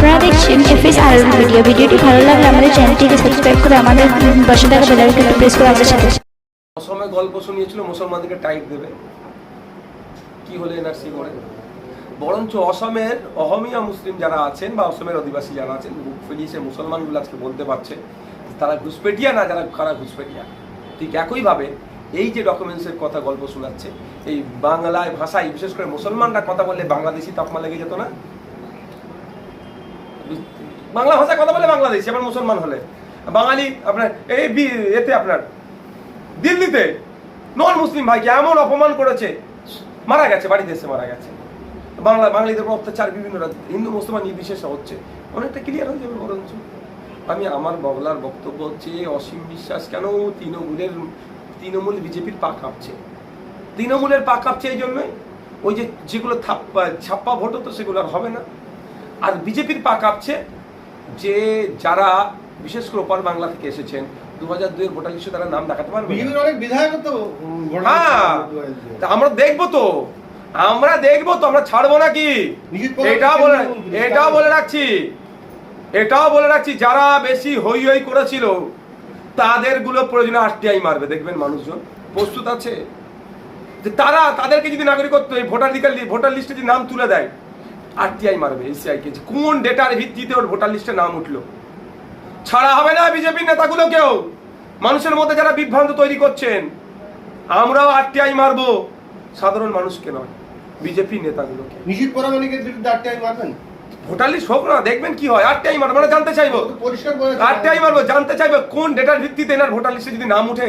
আপনারা দেখছেন FSR video. ভিডিওটি ভালো লাগলে আমাদের চ্যানেলটিকে সাবস্ক্রাইব করে আমাদের পাশে থাকা বেল আইকনটি প্রেস করে আমাদের সাথে। অসমে গল্প শুনিয়েছিল মুসলমানদেরকে টাইট দেবে, কি হলে এনআরসি করে। বরঞ্চ অসমের অহমিয়া মুসলিম যারা আছেন বা অসমের অধিবাসী যারা আছেন, বুক ফেলিয়ে সে মুসলমানগুলো আজকে বলতে পারছে তারা ঘুষপেটিয়া না, যারা কারা ঘুষপেটিয়া। ঠিক একইভাবে এই যে ডকুমেন্টসের কথা গল্প শোনাচ্ছে, এই বাংলায় ভাষায় বিশেষ করে মুসলমানরা কথা বললে বাংলাদেশি তকমা লেগে যেত না? বাংলা ভাষায় কথা বলে বাংলাদেশি, আবার মুসলমান হলে বাঙালি। আপনার এই এতে আপনার দিল্লিতে নন মুসলিম ভাইকে এমন অপমান করেছে, মারা গেছে, বাড়িতে এসে মারা গেছে। বাঙালিদের উপর অত্যাচার বিভিন্ন হিন্দু মুসলমান নির্বিশেষে হচ্ছে, অনেকটা ক্লিয়ার হয়ে যাবে। বরঞ্চ আমি আমার বলার বক্তব্য হচ্ছে, অসীম বিশ্বাস কেন তৃণমূল বিজেপির পা কাঁপছে। তৃণমূলের পা কাঁপছে এই জন্যই, ওই যে যেগুলো ছাপ্পা ভোট হতো সেগুলো আর হবে না। আর বিজেপির পা কাঁপছে যে যারা বিশেষ করে ওপার বাংলা থেকে এসেছেন, 2002-এর ভোটার লিস্টে তারা নাম দেখাতে পারবে। হ্যাঁ, আমরা দেখবো তো, আমরা ছাড়বো নাকি? এটাও বলে রাখছি, যারা বেশি হই হই করেছিল তাদের গুলো প্রয়োজনে RTI মারবে, দেখবেন মানুষজন প্রস্তুত আছে। তাদেরকে যদি নাগরিকত্ব ভোটার লিস্টে যদি নাম তুলে দেয়, RTI মারবে SCI কে, কোন ডেটার ভিত্তিতে ওর ভোটার লিস্টে নাম উঠলো। ছাড়া হবে না বিজেপির নেতাগুলোকেও, মানুষের মধ্যে যারা বিভ্রান্ত তৈরি করছেন। আমরাও RTI মারবো, সাধারণ মানুষকে নয়, বিজেপি নেতাগুলোকে। নিশীথ পরামানিকের বিরুদ্ধে RTI মারবেন? ভোটার লিস্ট হোক না, দেখবেন কি হয়। RTI মারবো, মানে জানতে চাইবো, RTI মারবো, জানতে চাইবো কোন ডেটার ভিত্তিতে এনার ভোটার লিস্টে যদি নাম উঠে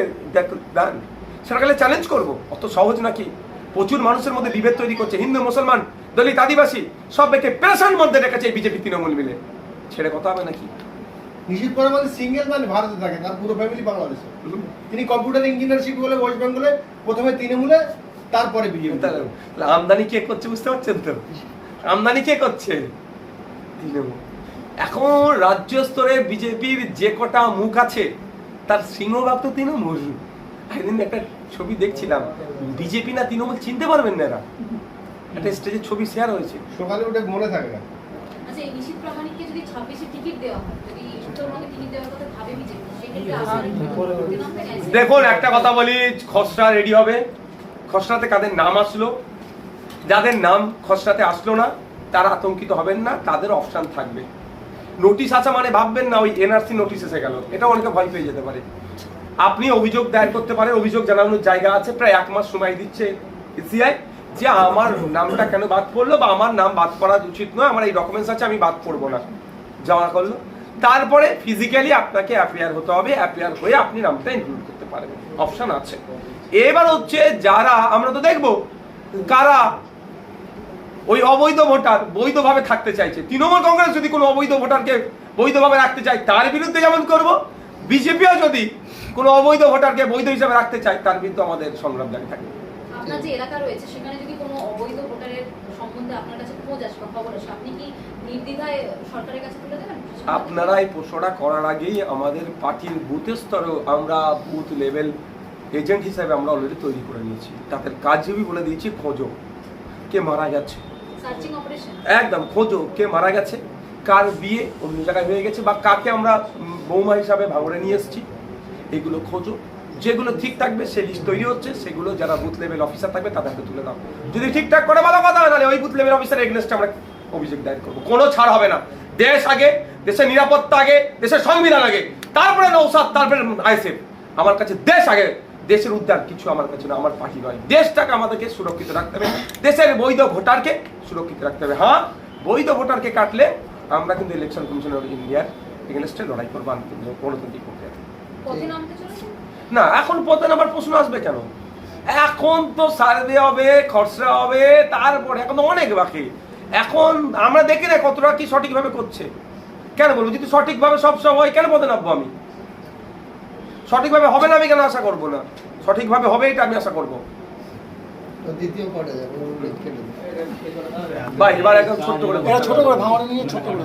দেন, সেটাকে চ্যালেঞ্জ করবো। অত সহজ নাকি? প্রচুর মানুষের মধ্যে বিভেদ তৈরি করছে, হিন্দু মুসলমান দলিত আদিবাসী সবাইকে পেরেশান মধ্যে রেখেছে বিজেপি তৃণমূল মিলে। ছেড়ে কথা হবে নাকি? নিশীথ পরামানিক সিঙ্গেল ম্যান ভারতে থাকে, তার পুরো ফ্যামিলি বাংলাদেশে। তিনি কম্পিউটার ইঞ্জিনিয়ারশিপ বলে ওয়েস্ট বেঙ্গলে, প্রথমে তৃণমূলে, তারপরে বিজেপি। আমদানি কে করছে বুঝতে পারছেন তো? আমদানি কে করছে? তৃণমূল। এখন রাজ্য স্তরে বিজেপির যে কটা মুখ আছে তার সিংহভাগ তো তৃণমূল। একদিন একটা ছবি দেখছিলাম, বিজেপি না তৃণমূল চিনতে পারবেন না এরা। একটা স্টেজের ছবি শেয়ার হয়েছে, সকালে উঠে মনে থাকে না। আচ্ছা, এই নিশীথ প্রামাণিককে যদি 26-এ টিকিট দেওয়া হয়, যদি উত্তরবঙ্গে টিকিট দেওয়ার কথা ভাবে বিজেপি, দেখুন একটা কথা বলি, খসড়া রেডি হবে। খসড়াতে কাদের নাম আসলো, যাদের নাম খসড়াতে আসলো না তারা আতঙ্কিত হবেন না, তাদের অপশন থাকবে। নোটিশ আসা মানে ভাববেন না ওই NRC নোটিশ এসে গেল, এটা অনেকে ভয় পেয়ে যেতে পারে। আপনি অভিযোগ দায়ের করতে পারেন, অভিযোগ জানানোর জায়গা আছে। প্রায় 1 মাস সময় দিচ্ছে SCI যে আমার নামটা কেন বাদ পড়লো বা আমার নাম বাদ করা উচিত নয়, আমার এই ডকুমেন্টস আছে, আমি বাদ করবো না, জমা করলো। তারপরে ফিজিক্যালি আপনাকে অ্যাপিয়ার হতে হবে, অ্যাপিয়ার হয়ে আপনি নামটা ইনক্লুড করতে পারবেন, অপশন আছে। এবার হচ্ছে যারা, আমরা তো দেখবো কারা ওই অবৈধ ভোটার বৈধভাবে থাকতে চাইছে। তৃণমূল কংগ্রেস যদি কোনো অবৈধ ভোটারকে বৈধভাবে রাখতে চায় তার বিরুদ্ধে যেমন করব, বিজেপিও যদি কোনো অবৈধ ভোটারকে বৈধ হিসাবে রাখতে চায় তার বিরুদ্ধে আমাদের সংগ্রাম জারি থাকবে। আপনার যে এলাকা রয়েছে সেখানে যদি কোনো অবৈধ ভোটারের সম্বন্ধে আপনার কাছে খোঁজ আসে বা খবর আসে, আপনি কি নির্দ্বিধায় সরকারের কাছে তুলে দেবেন? আপনারা এই প্রশ্নটা করার আগেই আমাদের পার্টির বুথের স্তরেও আমরা বুথ লেভেল এজেন্ট হিসাবে আমরা অলরেডি তৈরি করে নিয়েছি। তাদের কাজই বলে দিয়েছি, খোঁজো কে মারা গেছে, সার্চিং অপারেশন একদম খোঁজো কে মারা গেছে, কার বিয়ে অন্য জায়গায় হয়ে গেছে, বা কাকে আমরা বৌমা হিসাবে ভাঙড়ে নিয়ে এসেছি, এগুলো খোঁজো। যেগুলো ঠিক থাকবে সে লিস্ট তৈরি হচ্ছে, সেগুলো যারা বুথ লেভেল অফিসার থাকবে তাদেরকে তুলে দাও। যদি ঠিকঠাক করে ভালো কথা হয়, নাহলে ওই বুথ লেভেল অফিসার এগেনস্টে আমরা অভিযোগ দায়ের করবো। কোনো ছাড় হবে না। দেশ আগে, দেশের নিরাপত্তা আগে, দেশের সংবিধান আগে, তারপরে নৌসাদ, তারপরে ISF। আমার কাছে দেশ আগে, দেশের উদ্ধার কিছু আমার কাছে না, আমার পার্টি নয়। দেশটাকে আমাদেরকে সুরক্ষিত রাখতে হবে, দেশের বৈধ ভোটারকে সুরক্ষিত রাখতে হবে। হ্যাঁ, বৈধ ভোটারকে কাটলে আমরা কিন্তু ইলেকশন কমিশন অফ ইন্ডিয়ার এগেনস্টে লড়াই করবো, গণতান্ত্রিক প্রক্রিয়া। না, এখন পথে নামার প্রশ্ন আসবে কেন? এখন তো সার্ভে হবে, খসড়া হবে, তারপরে এখন তো অনেক বাকি। এখন আমরা দেখি না কতটা কি সঠিকভাবে করছে। কেন বলবো, যদি সঠিকভাবে সব হয় কেন পথে নামবো আমি? সঠিকভাবে হবে না আমি কেন আশা করবো না? সঠিকভাবে হবে এটা আমি আশা করবো। ভাই এবার একদম ছোট্ট করে ভাঙড়ে নিয়ে ছোট্ট করে